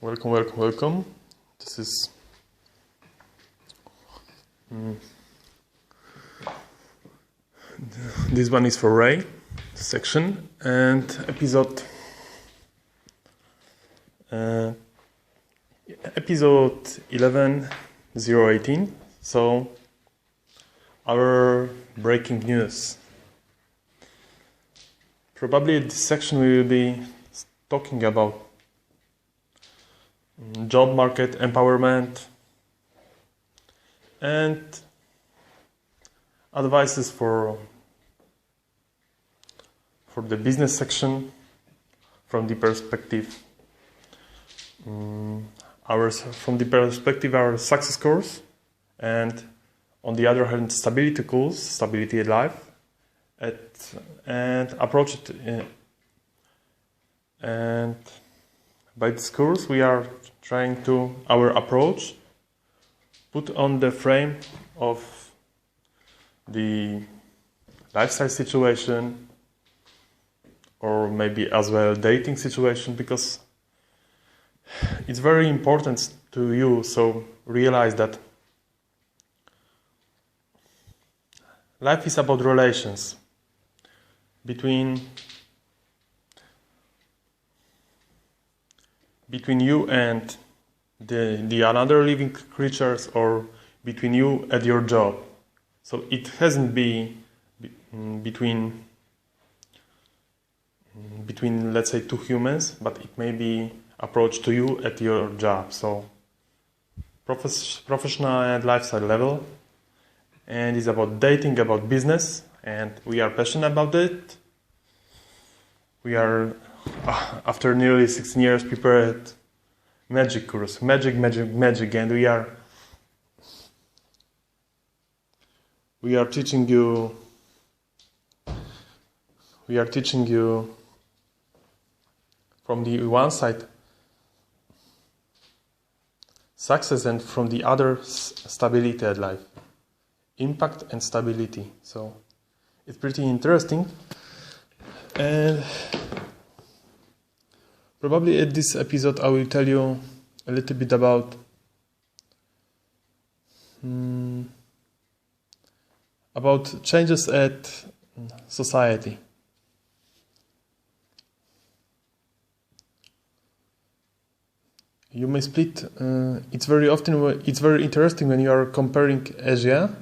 Welcome. This one is for Ray section and episode 11/018. So our breaking news. Probably this section we will be talking about job market empowerment and advices for the business section from the perspective our success course, and on the other hand stability course, stability in life, and approach it and by this course we are trying to our approach put on the frame of the lifestyle situation, or maybe as well dating situation, because it's very important to you. So realize that life is about relations between you and the another living creatures, or between you and your job. So it hasn't been between let's say two humans, but it may be approached to you at your job. So professional and lifestyle level, and it's about dating, about business, and we are passionate about it. We are after nearly 16 years prepared magic course, magic, and we are teaching you from the one side success, and from the other stability at life, impact and stability. So it's pretty interesting, and probably at this episode I will tell you a little bit about changes at society. You may split. It's very interesting when you are comparing Asia.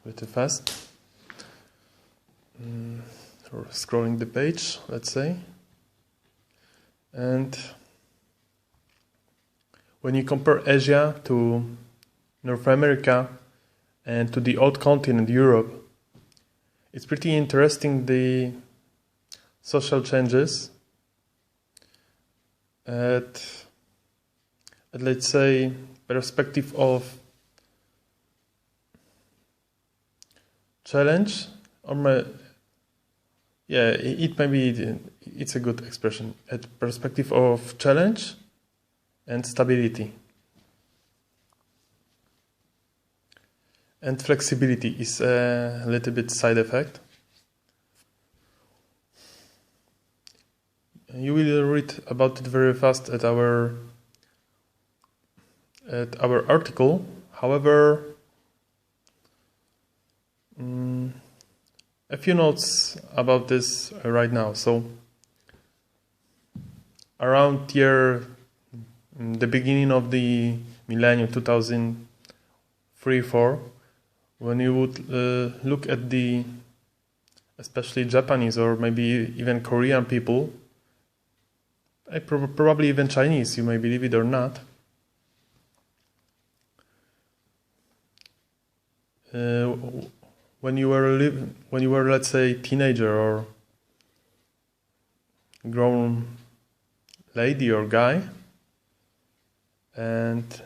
Little fast. Or scrolling the page, let's say. And when you compare Asia to North America and to the old continent Europe, it's pretty interesting the social changes at let's say perspective of challenge, or it's a good expression, at perspective of challenge and stability. And flexibility is a little bit side effect. You will read about it very fast at our article. However, a few notes about this right now. So around the beginning of the millennium, 2003-4, when you would look at the especially Japanese or maybe even Korean people, probably even Chinese, you may believe it or not, when you were let's say teenager or grown lady or guy, and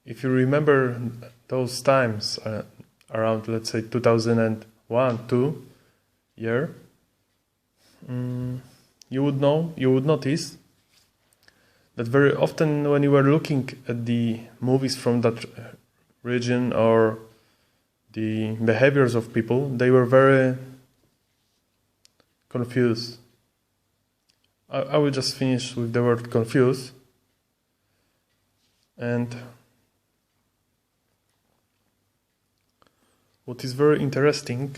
if you remember those times around let's say 2001-2 year, you would notice that very often when you were looking at the movies from that region or the behaviors of people, they were very confused. I will just finish with the word confused. And what is very interesting,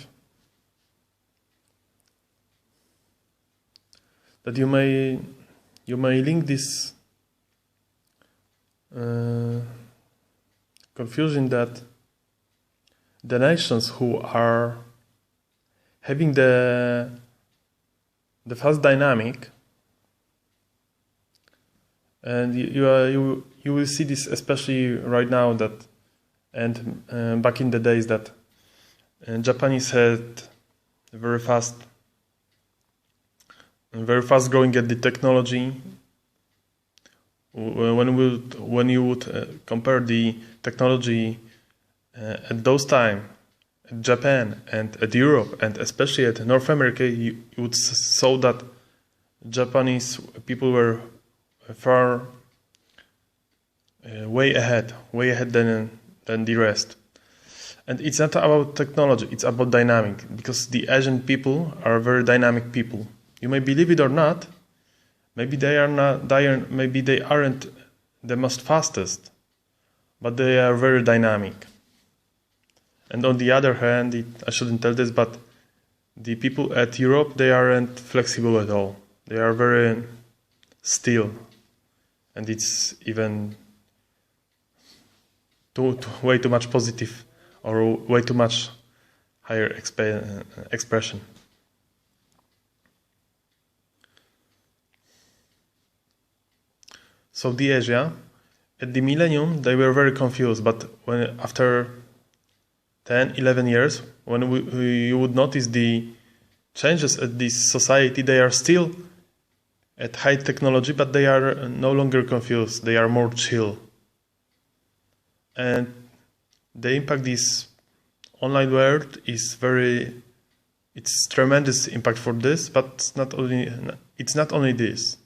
that you may link this confusion that the nations who are having the fast dynamic, and you will see this especially right now, that and back in the days, that Japanese had very fast growing at the technology. When you would compare the technology at those time at Japan and at Europe and especially at North America, you would saw that Japanese people were far way ahead than the rest. And it's not about technology, it's about dynamic, because the Asian people are very dynamic people. You may believe it or not, maybe they aren't the most fastest, but they are very dynamic. And on the other hand, I shouldn't tell this, but the people at Europe, they aren't flexible at all. They are very still, and it's even way too much positive, or way too much higher expression. So the Asia, at the millennium, they were very confused, but when after 10, 11 years, when you would notice the changes at this society, they are still at high technology, but they are no longer confused, they are more chill. And the impact this online world is it's tremendous impact for this, but it's not only this.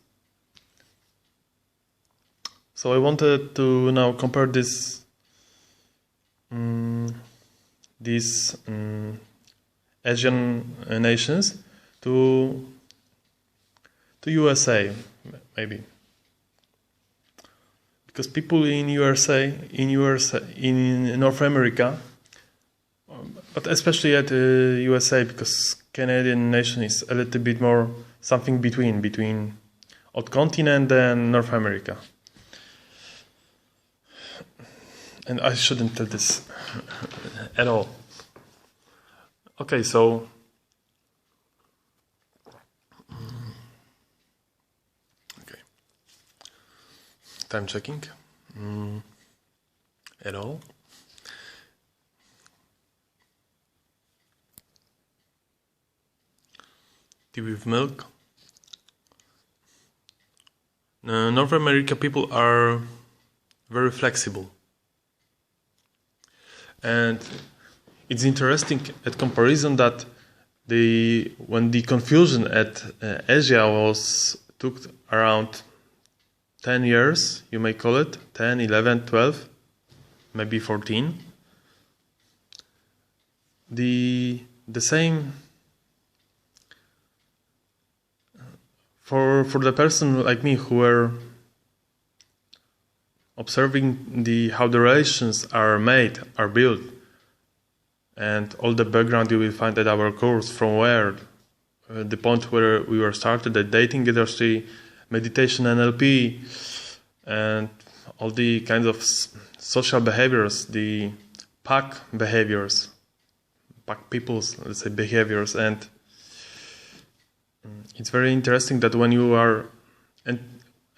So I wanted to now compare these Asian nations to USA, maybe, because people in North America, but especially at USA, because Canadian nation is a little bit more something between old continent and North America. And I shouldn't tell this at all. Okay, so okay, time checking. At all. Tea with milk. North America people are very flexible. And it's interesting at comparison that when the confusion at Asia took around 10 years, you may call it 10, 11, 12, maybe 14. The same for the person like me who were observing how the relations are built, and all the background you will find at our course, from where the point where we were started, the dating industry, meditation, NLP, and all the kinds of social behaviors, the pack behaviors, pack people's, let's say, behaviors. And it's very interesting that when you are and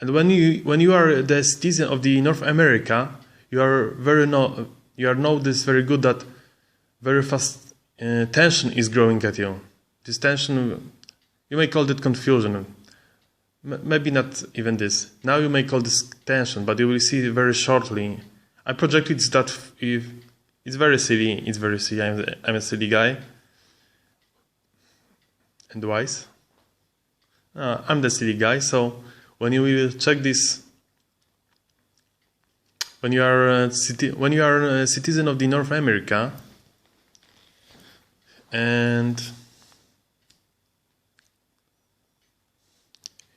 when you are the citizen of the North America, you know this very good, that very fast tension is growing at you. This tension, you may call it confusion. Maybe not even this. Now you may call this tension, but you will see very shortly. I projected that if it's very silly. It's very silly. I'm a silly guy. And wise. I'm the silly guy. So when you will check this, when you are a citizen of the North America, and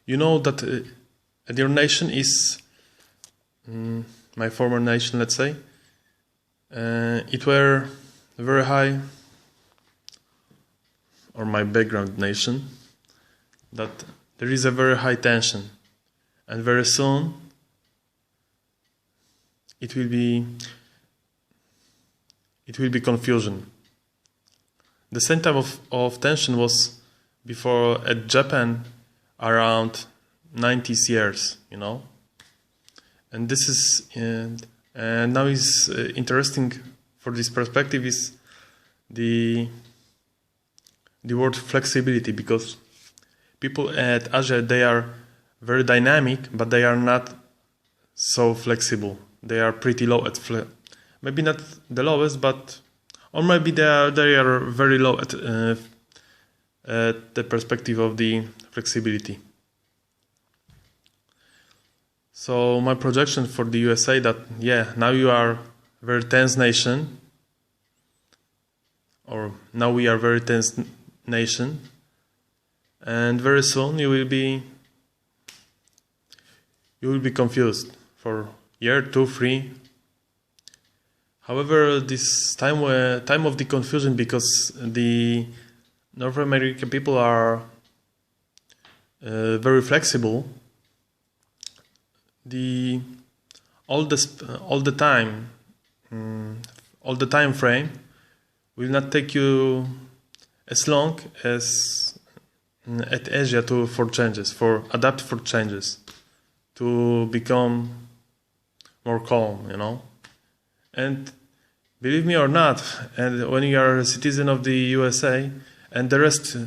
you know that your nation is my former nation, let's say. It were very high, or my background nation, that there is a very high tension, and very soon it will be confusion. The same type of tension was before at Japan around 90s years, you know. And this is and now is interesting for this perspective is the word flexibility, because people at Asia, they are very dynamic, but they are not so flexible. They are pretty low at maybe not the lowest, but or maybe they are very low at the perspective of the flexibility. So my projection for the USA that now you are a very tense nation, or now we are a very tense nation, and very soon you will be confused for year 2, 3. However, this time of the confusion, because the North American people are very flexible. All the time frame will not take you as long as at Asia for adapt for changes, to become more calm, you know. And believe me or not, and when you are a citizen of the USA, and the rest,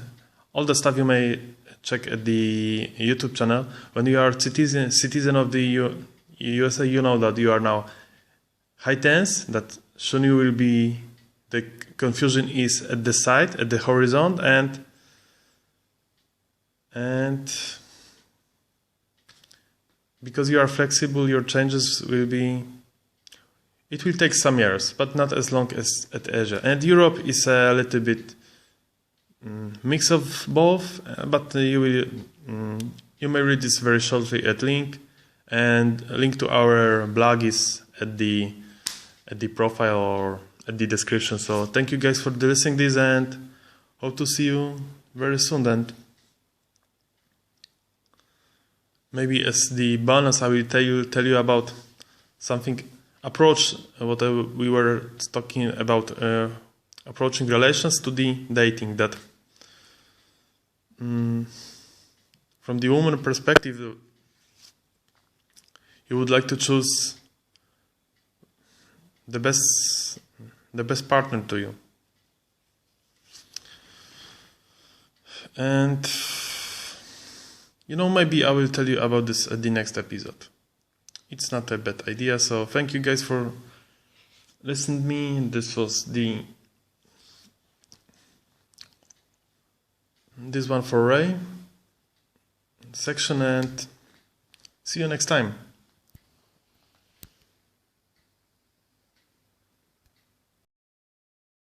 all the stuff you may check at the YouTube channel, when you are citizen of the USA, you know that you are now high tense, that soon you will be, the confusion is at the side, at the horizon, and because you are flexible, your changes will be, it will take some years, but not as long as at Asia. And Europe is a little bit mix of both, but you may read this very shortly at link, and a link to our blog is at the profile or at the description. So thank you guys for listening this, and hope to see you very soon. And maybe as the bonus, I will tell you about something approach what we were talking about, approaching relations to the dating, that from the woman perspective, you would like to choose the best partner to you. And you know, maybe I will tell you about this at the next episode. It's not a bad idea. So thank you guys for listening to me. This was this one for Ray section, and see you next time.